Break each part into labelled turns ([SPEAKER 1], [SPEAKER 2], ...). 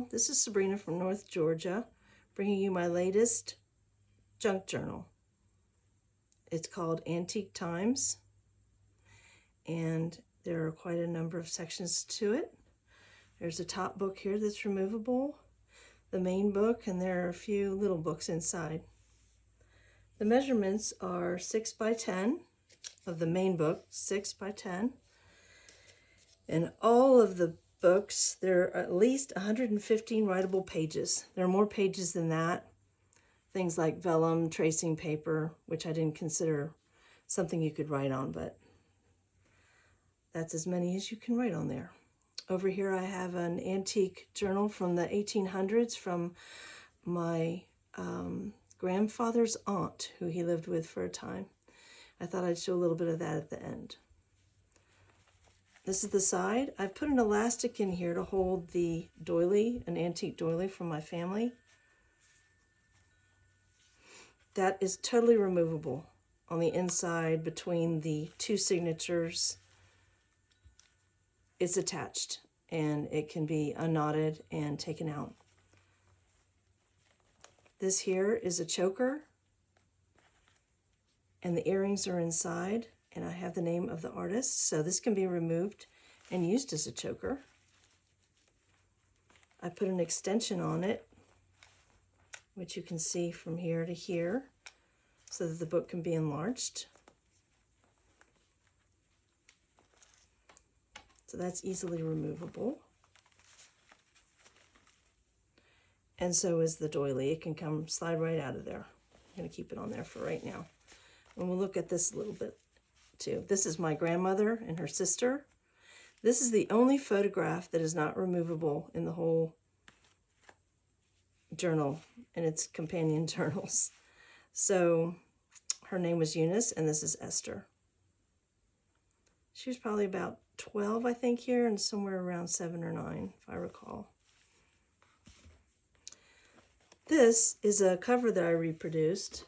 [SPEAKER 1] Hello, this is Sabrina from North Georgia, bringing you my latest junk journal. It's called Antique Times, and there are quite a number of sections to it. There's a top book here that's removable, the main book, and there are a few little books inside. The measurements are 6 by 10 of the main book, 6 by 10, and all of the books, there are at least 115 writable pages. There are more pages than that. Things like velum, tracing paper, which I didn't consider something you could write on, but that's as many as you can write on there. Over here I have an antique journal from the 1800s from my grandfather's aunt, who he lived with for a time. I thought I'd show a little bit of that at the end. This is the side. I've put an elastic in here to hold the doily, an antique doily from my family. That is totally removable. On the inside, between the two signatures, it's attached, and it can be unknotted and taken out. This here is a choker, and the earrings are inside. And I have the name of the artist, so this can be removed and used as a choker. I put an extension on it, which you can see from here to here, so that the book can be enlarged. So that's easily removable. And so is the doily. It can slide right out of there. I'm going to keep it on there for right now. And we'll look at this a little bit too. This is my grandmother and her sister. This is the only photograph that is not removable in the whole journal and its companion journals. So her name was Eunice, and this is Esther. She was probably about 12, I think, here, and somewhere around 7 or 9, if I recall. This is a cover that I reproduced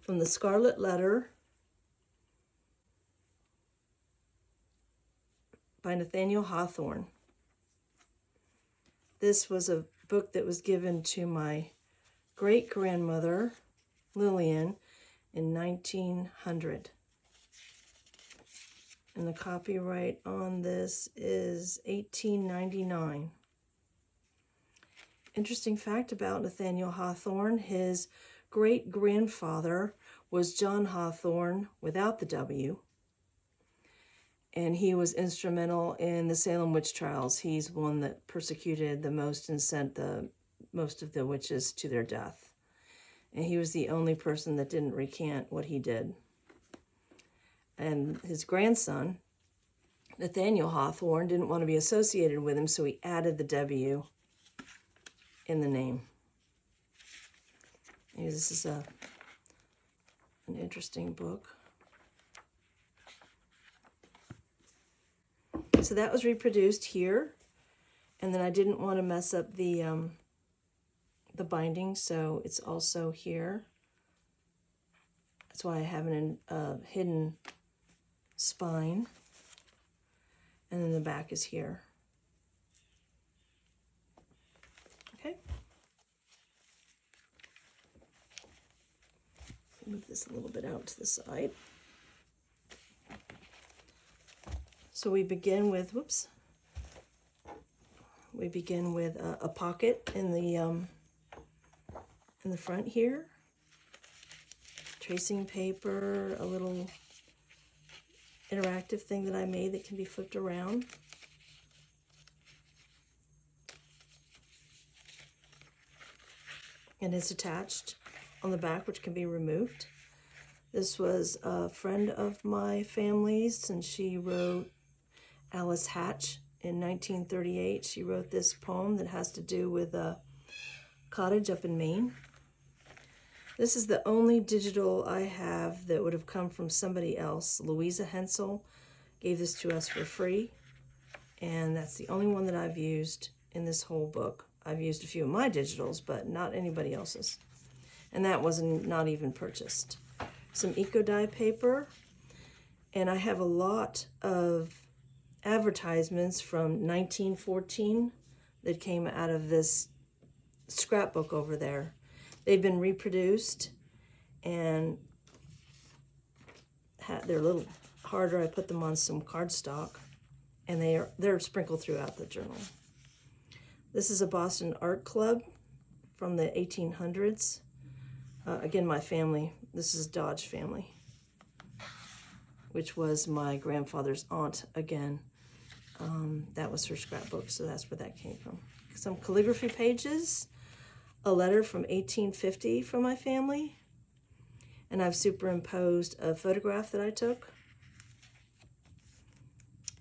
[SPEAKER 1] from the Scarlet Letter by Nathaniel Hawthorne. This was a book that was given to my great-grandmother, Lillian, in 1900. And the copyright on this is 1899. Interesting fact about Nathaniel Hawthorne, his great-grandfather was John Hawthorne without the W. And he was instrumental in the Salem witch trials. He's one that persecuted the most and sent the most of the witches to their death. And he was the only person that didn't recant what he did. And his grandson, Nathaniel Hawthorne, didn't want to be associated with him, so he added the W in the name. And this is an interesting book. So that was reproduced here, and then I didn't want to mess up the binding, so it's also here. That's why I have a hidden spine, and then the back is here. Okay. Move this a little bit out to the side. So we begin with, we begin with a pocket in the front here, tracing paper, a little interactive thing that I made that can be flipped around. And it's attached on the back, which can be removed. This was a friend of my family's, and she wrote, Alice Hatch, in 1938. She wrote this poem that has to do with a cottage up in Maine. This is the only digital I have that would have come from somebody else. Louisa Hensel gave this to us for free, and that's the only one that I've used in this whole book. I've used a few of my digitals, but not anybody else's. And that wasn't not even purchased. Some eco dye paper, and I have a lot of advertisements from 1914 that came out of this scrapbook over there. They've been reproduced and they're a little harder. I put them on some cardstock, and they're sprinkled throughout the journal. This is a Boston art club from the 1800s. Again, my family, this is Dodge family, which was my grandfather's aunt again. That was her scrapbook, so that's where that came from. Some calligraphy pages, a letter from 1850 from my family, and I've superimposed a photograph that I took.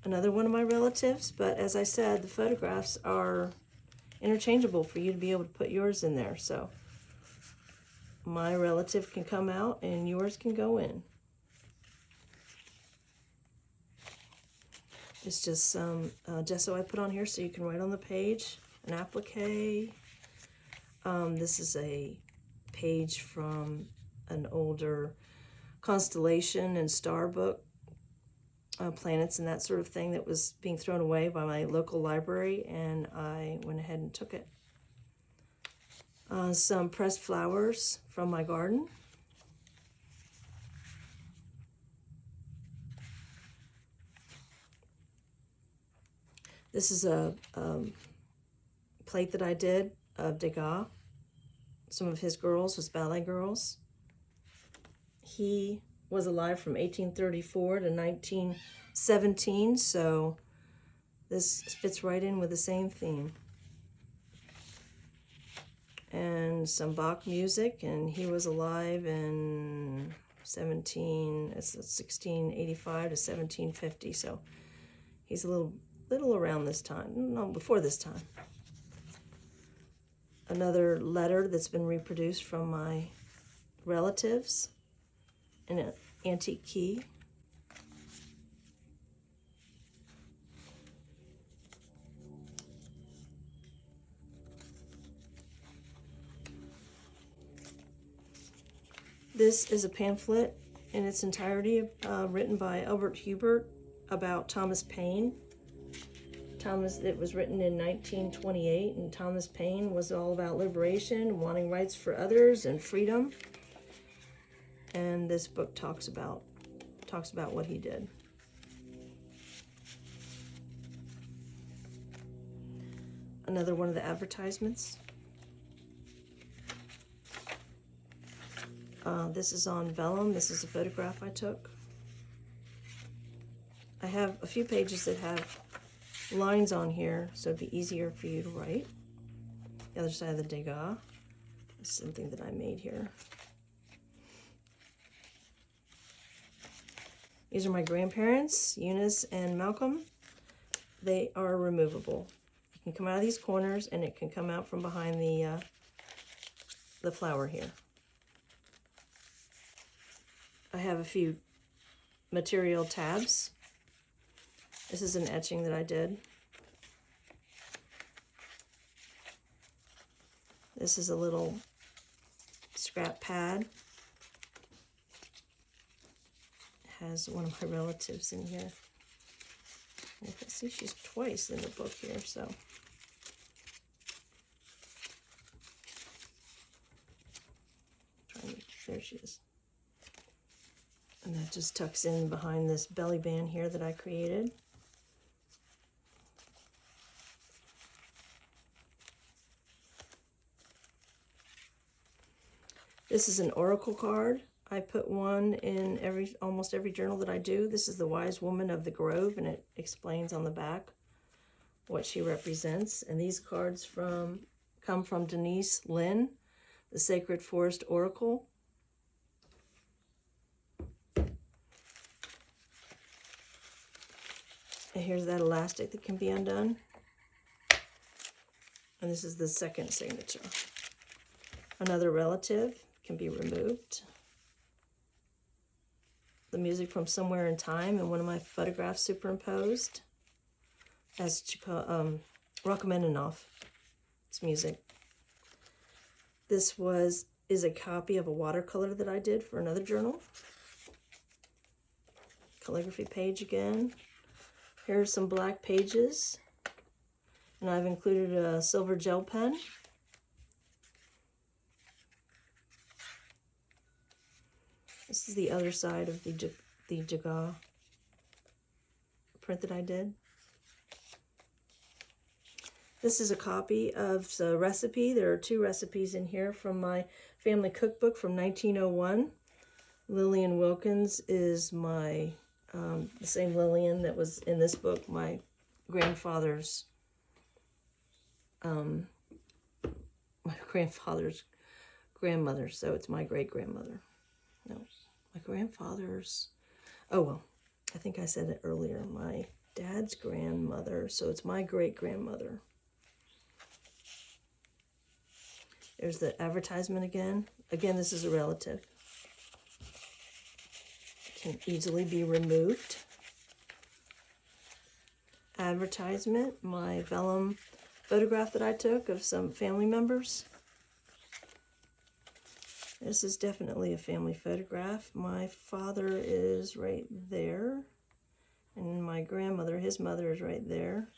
[SPEAKER 1] Another one of my relatives, but as I said, the photographs are interchangeable for you to be able to put yours in there. So my relative can come out and yours can go in. It's just some gesso I put on here so you can write on the page, an applique. This is a page from an older constellation and star book, planets and that sort of thing that was being thrown away by my local library, and I went ahead and took it. Some pressed flowers from my garden. This is a plate that I did of Degas. Some of his girls was ballet girls. He was alive from 1834 to 1917, so this fits right in with the same theme. And some Bach music, and he was alive in 1685 to 1750, so he's a little around this time, no, before this time. Another letter that's been reproduced from my relatives in an antique key. This is a pamphlet in its entirety written by Albert Hubert about Thomas Paine. It was written in 1928, and Thomas Paine was all about liberation, wanting rights for others, and freedom. And this book talks about what he did. Another one of the advertisements. This is on velum. This is a photograph I took. I have a few pages that have lines on here, so it'd be easier for you to write. The other side of the Degas is something that I made here. These are my grandparents, Eunice and Malcolm. They are removable. You can come out of these corners, and it can come out from behind the flower here. I have a few material tabs. This is an etching that I did. This is a little scrap pad. It has one of my relatives in here. You can see she's twice in the book here, so. There she is. And that just tucks in behind this belly band here that I created. This is an oracle card. I put one in almost every journal that I do. This is the Wise Woman of the Grove, and it explains on the back what she represents. And these cards come from Denise Lynn, the Sacred Forest Oracle. And here's that elastic that can be undone. And this is the second signature. Another relative can be removed. The music from Somewhere in Time, and one of my photographs superimposed as Rachmaninoff. It's music. This is a copy of a watercolor that I did for another journal. Calligraphy page again. Here's some black pages. And I've included a silver gel pen. This is the other side of the Degas print that I did. This is a copy of the recipe. There are 2 recipes in here from my family cookbook from 1901. Lillian Wilkins is my, the same Lillian that was in this book, my grandfather's, grandmother, so it's my great-grandmother. No, my grandfather's, oh well, I think I said it earlier, my dad's grandmother, so it's my great-grandmother. There's the advertisement again. Again, this is a relative. It can easily be removed. Advertisement, my vellum photograph that I took of some family members. This is definitely a family photograph. My father is right there. And my grandmother, his mother, is right there.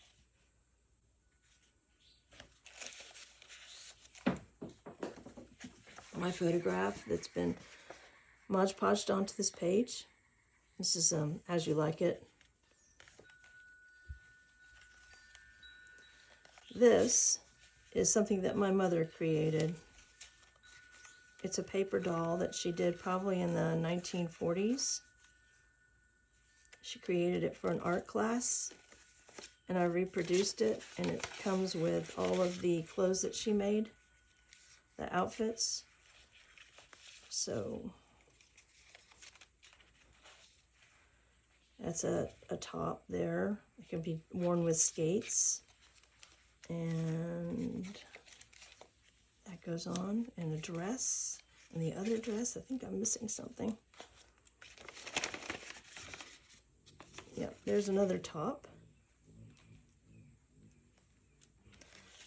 [SPEAKER 1] My photograph that's been Mod Podged onto this page. This is As You Like It. This is something that my mother created. It's a paper doll that she did probably in the 1940s. She created it for an art class, and I reproduced it, and it comes with all of the clothes that she made, the outfits. So that's a top there. It can be worn with skates. And that goes on. And a dress. And the other dress, I think I'm missing something. Yep, there's another top.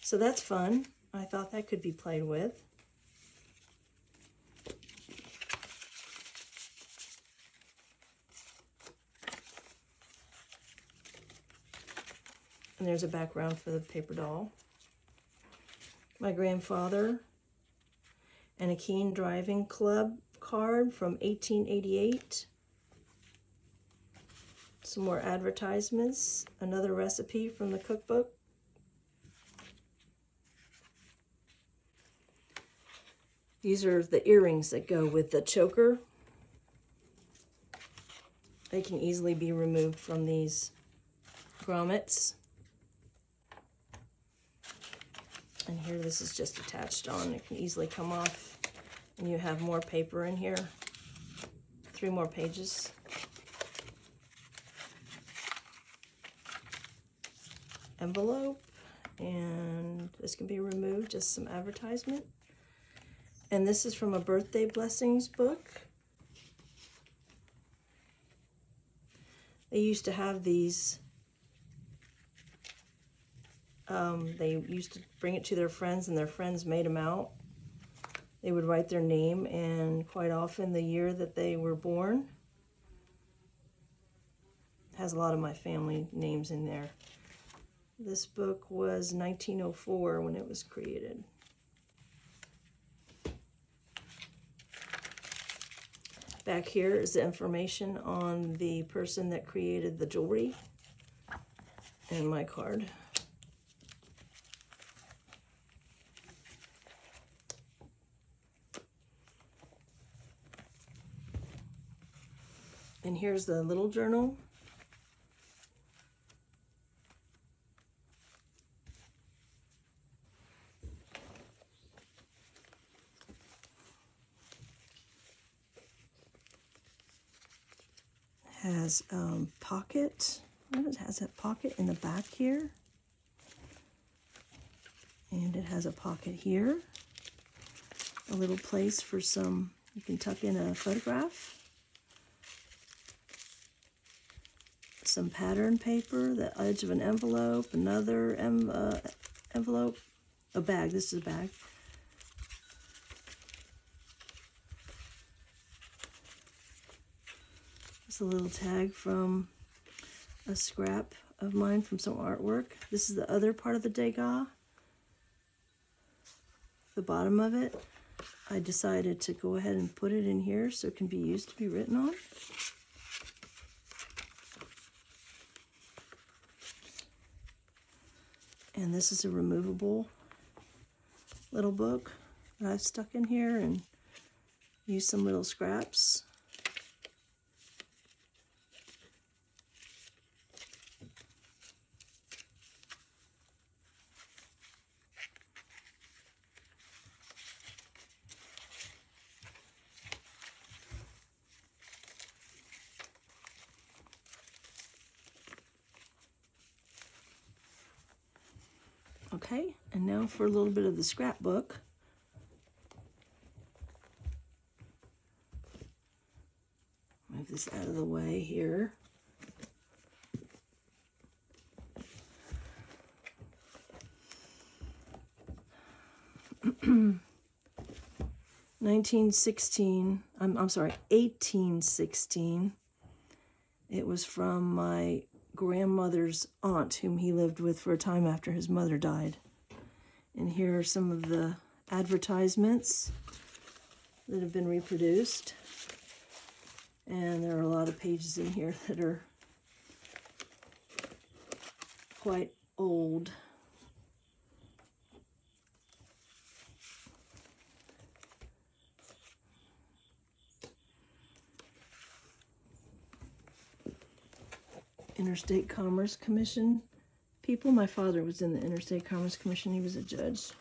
[SPEAKER 1] So that's fun. I thought that could be played with. And there's a background for the paper doll. My grandfather and a Keen Driving Club card from 1888. Some more advertisements. Another recipe from the cookbook. These are the earrings that go with the choker. They can easily be removed from these grommets. And here, this is just attached on. It can easily come off. And you have more paper in here. 3 more pages. Envelope. And this can be removed, just some advertisement. And this is from a birthday blessings book. They used to have these. They used to bring it to their friends, and their friends made them out. They would write their name and quite often the year that they were born. It has a lot of my family names in there. This book was 1904 when it was created. Back here is the information on the person that created the jewelry and my card. And here's the little journal. Has pocket. It has a pocket in the back here. And it has a pocket here. A little place for some, you can tuck in a photograph. Some pattern paper, the edge of an envelope, another envelope, a bag. This is a bag. It's a little tag from a scrap of mine from some artwork. This is the other part of the Degas. The bottom of it. I decided to go ahead and put it in here so it can be used to be written on. And this is a removable little book that I've stuck in here and used some little scraps. Okay, and now for a little bit of the scrapbook. Move this out of the way here. I'm sorry, 1816. It was from my grandmother's aunt, whom he lived with for a time after his mother died. And here are some of the advertisements that have been reproduced. And there are a lot of pages in here that are quite old. Interstate Commerce Commission people. My father was in the Interstate Commerce Commission. He was a judge.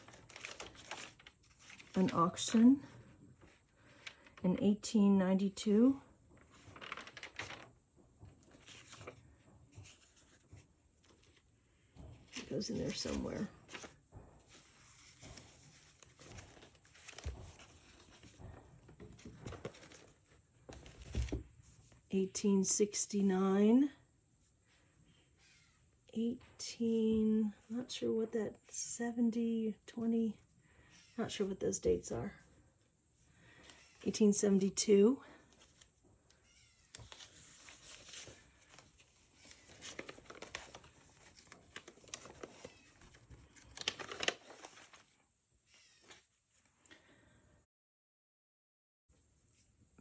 [SPEAKER 1] An auction in 1892. It goes in there somewhere. (1869). Not sure what that 70, 20, not sure what those dates are. 1872.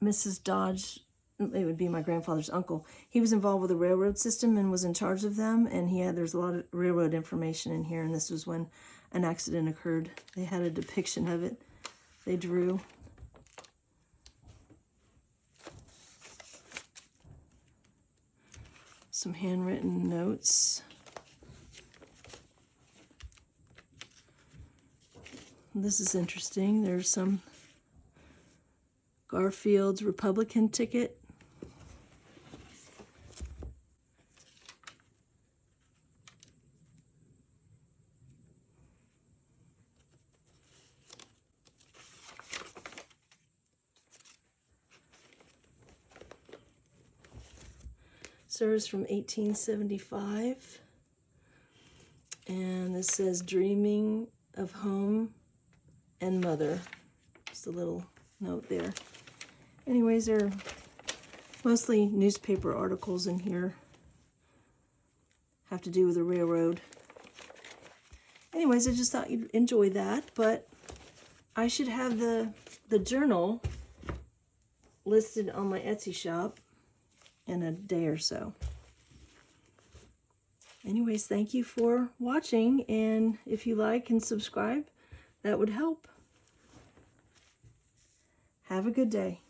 [SPEAKER 1] Mrs. Dodge, it would be my grandfather's uncle. He was involved with the railroad system and was in charge of them, and there's a lot of railroad information in here, and this was when an accident occurred. They had a depiction of it they drew. Some handwritten notes. This is interesting. There's some Garfield's Republican ticket. Serves from 1875. And this says dreaming of home and mother. Just a little note there. Anyways, there are mostly newspaper articles in here. Have to do with the railroad. Anyways, I just thought you'd enjoy that, but I should have the journal listed on my Etsy shop in a day or so. Anyways, thank you for watching, and if you like and subscribe, that would help. Have a good day.